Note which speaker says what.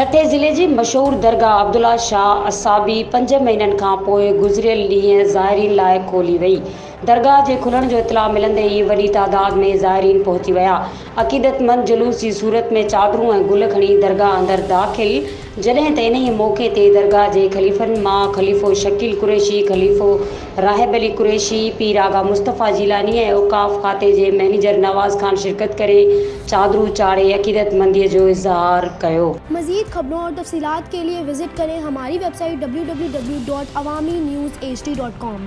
Speaker 1: फतेह ज़िले जी मशहूर दरगाह अब्दुल्ला शाह असाबी 5 महीननि खां पोइ गुज़िरियल ॾींहुं ज़ाइरीन लाइ खोली वई। दरगाह जे खुलण जो इतला मिलंदे ई वॾी तादाद में ज़ाइरीन पहुची विया। अक़ीदतमंद जुलूस जी सूरत में चादरूं ऐं गुल खणी दरगाह अंदरि दाख़िल, जॾहिं त इन ई मौक़े ते दरगाह जे ख़लीफ़नि मां ख़लीफ़ो शकील कुरैशी, ख़लीफ़ो राहिब अली कुरैशी, पीर आगा मुस्तफ़ा जीलानी ऐं औक़ाफ़ खाते जे मैनेजर नवाज़ ख़ान शिरकत करे चादरूं चाढ़े अक़ीदतमंदीअ जो इज़हार कयो।
Speaker 2: मज़ीद खबरों और तफ़सीलात के लिए विज़िट करें हमारी वेबसाइट www.awamiNewsHD.com।